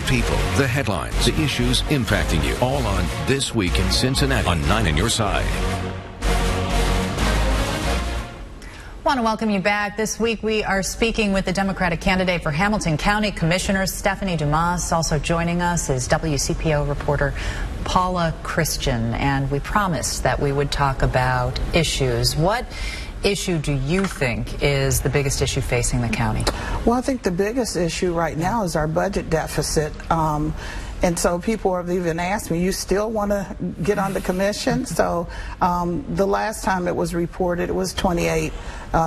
people, the headlines, the issues impacting you, all on This Week in Cincinnati on 9 on Your Side. I want to welcome you back. This week we are speaking with the Democratic candidate for Hamilton County Commissioner Stephanie Dumas. Also joining us is WCPO reporter Paula Christian, and we promised that we would talk about issues. What issue do you think is the biggest issue facing the county? Well, I think the biggest issue right now is our budget deficit. And so people have even asked me, you still want to get on the commission? So the last time it was reported, it was 28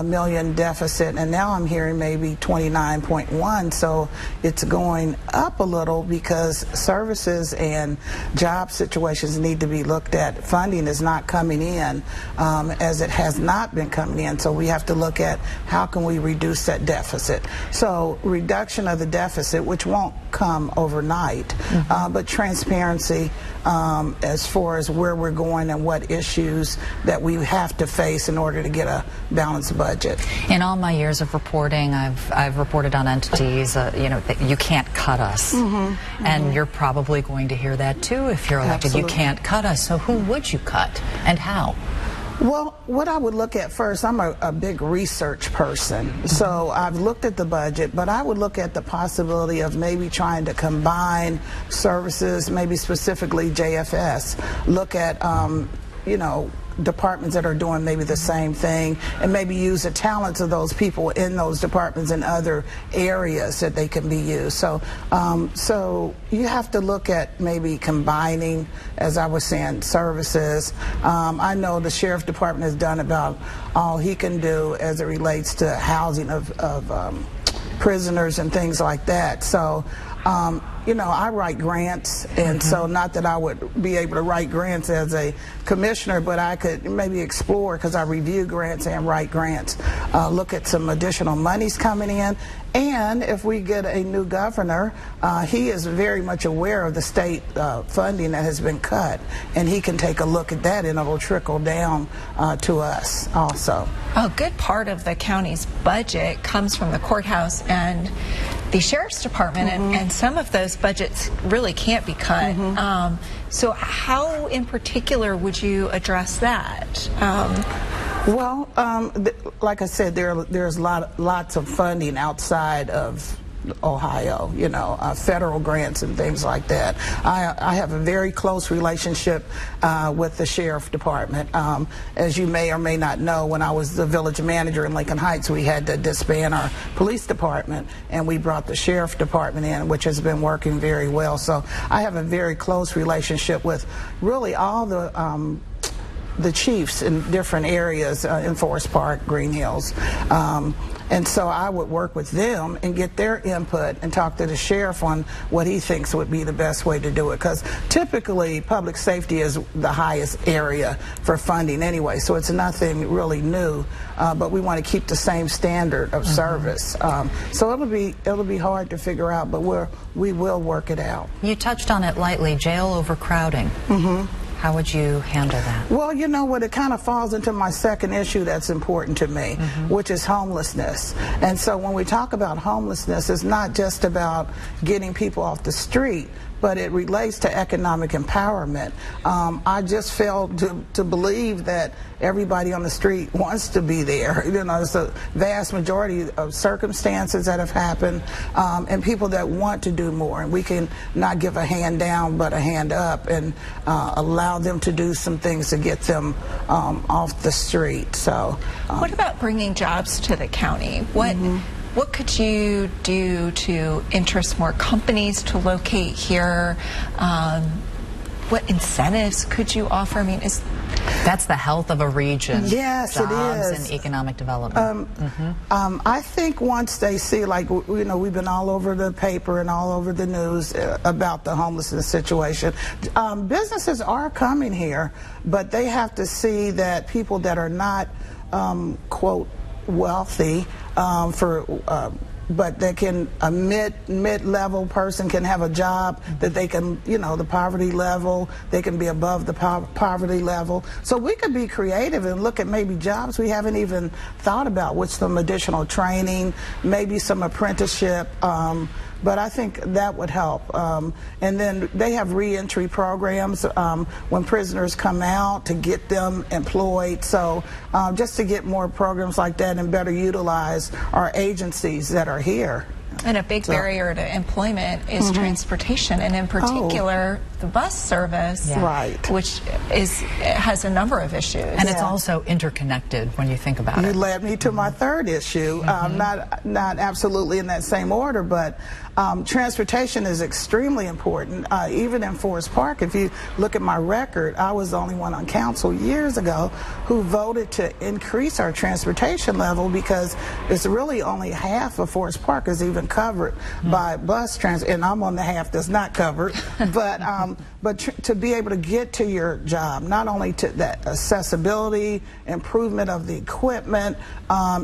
million deficit, and now I'm hearing maybe 29.1. So it's going up a little because services and job situations need to be looked at. Funding is not coming in as it has not been coming in. So we have to look at how can we reduce that deficit. So reduction of the deficit, which won't come overnight, but transparency as far as where we're going and what issues that we have to face in order to get a balanced budget. In all my years of reporting, I've reported on entities, you know, that you can't cut us. And you're probably going to hear that too if you're elected. Absolutely. You can't cut us. So who would you cut and how? Well, what I would look at first, I'm a big research person, so I've looked at the budget, but I would look at the possibility of maybe trying to combine services, maybe specifically JFS, look at, you know, departments that are doing maybe the same thing, and maybe use the talents of those people in those departments in other areas that they can be used. So so you have to look at maybe combining, as I was saying, services. I know the sheriff department has done about all he can do as it relates to housing of prisoners and things like that. So you know, I write grants, and so not that I would be able to write grants as a commissioner, but I could maybe explore, because I review grants and write grants, look at some additional monies coming in. And if we get a new governor, he is very much aware of the state funding that has been cut, and he can take a look at that, and it will trickle down to us also. A good part of the county's budget comes from the courthouse and the sheriff's department, and some of those budgets really can't be cut. So how in particular would you address that? Well, like I said, there's lots of funding outside of Ohio, you know, federal grants and things like that. I have a very close relationship with the sheriff department. As you may or may not know, when I was the village manager in Lincoln Heights, we had to disband our police department, and we brought the sheriff department in, which has been working very well. So I have a very close relationship with really all the chiefs in different areas in Forest Park, Green Hills. And so I would work with them and get their input and talk to the sheriff on what he thinks would be the best way to do it. Because typically public safety is the highest area for funding anyway, so it's nothing really new. But we want to keep the same standard of service. So it'll be hard to figure out, but we will work it out. You touched on it lightly, jail overcrowding. How would you handle that? Well, you know what, it kind of falls into my second issue that's important to me, which is homelessness. And so when we talk about homelessness, it's not just about getting people off the street, but it relates to economic empowerment. I just fail to believe that everybody on the street wants to be there. You know, it's a vast majority of circumstances that have happened, and people that want to do more. And we can not give a hand down, but a hand up, and allow them to do some things to get them off the street. So, what about bringing jobs to the county? What could you do to interest more companies to locate here? What incentives could you offer? I mean, that's the health of a region. Yes, jobs it is. And economic development. I think once they see, like, you know, we've been all over the paper and all over the news about the homelessness situation. Businesses are coming here, but they have to see that people that are not, quote, wealthy, but they can, a mid-level person can have a job that they can, you know, the poverty level, they can be above the poverty level. So we could be creative and look at maybe jobs we haven't even thought about, with some additional training, maybe some apprenticeship but I think that would help. And then they have reentry programs when prisoners come out to get them employed. So just to get more programs like that and better utilize our agencies that are here. And a big barrier to employment is transportation, and in particular the bus service, which has a number of issues. And it's also interconnected when you think about it. You led me to my third issue, not absolutely in that same order, but transportation is extremely important. Even in Forest Park, if you look at my record, I was the only one on council years ago who voted to increase our transportation level, because it's really only half of Forest Park is even covered by bus transit, and I'm on the half that's not covered. But to be able to get to your job, not only to that accessibility, improvement of the equipment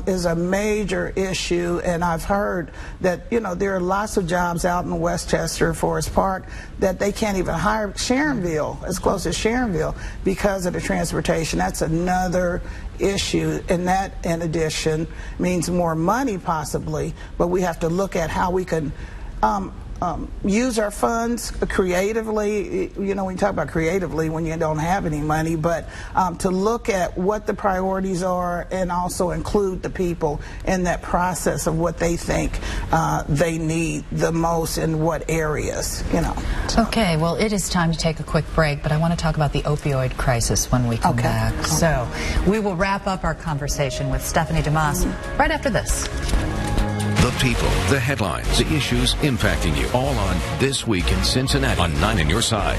is a major issue. And I've heard that there are lots of jobs out in Westchester, Forest Park, that they can't even hire Sharonville, as close as Sharonville, because of the transportation. That's another issue, and that in addition means more money possibly, but we have to look at how we can use our funds creatively. When you talk about creatively when you don't have any money, but to look at what the priorities are and also include the people in that process of what they think they need the most in what areas, Okay, well, it is time to take a quick break, but I want to talk about the opioid crisis when we come back. So we will wrap up our conversation with Stephanie Dumas right after this. The people, the headlines, the issues impacting you, all on This Week in Cincinnati on 9 on Your Side.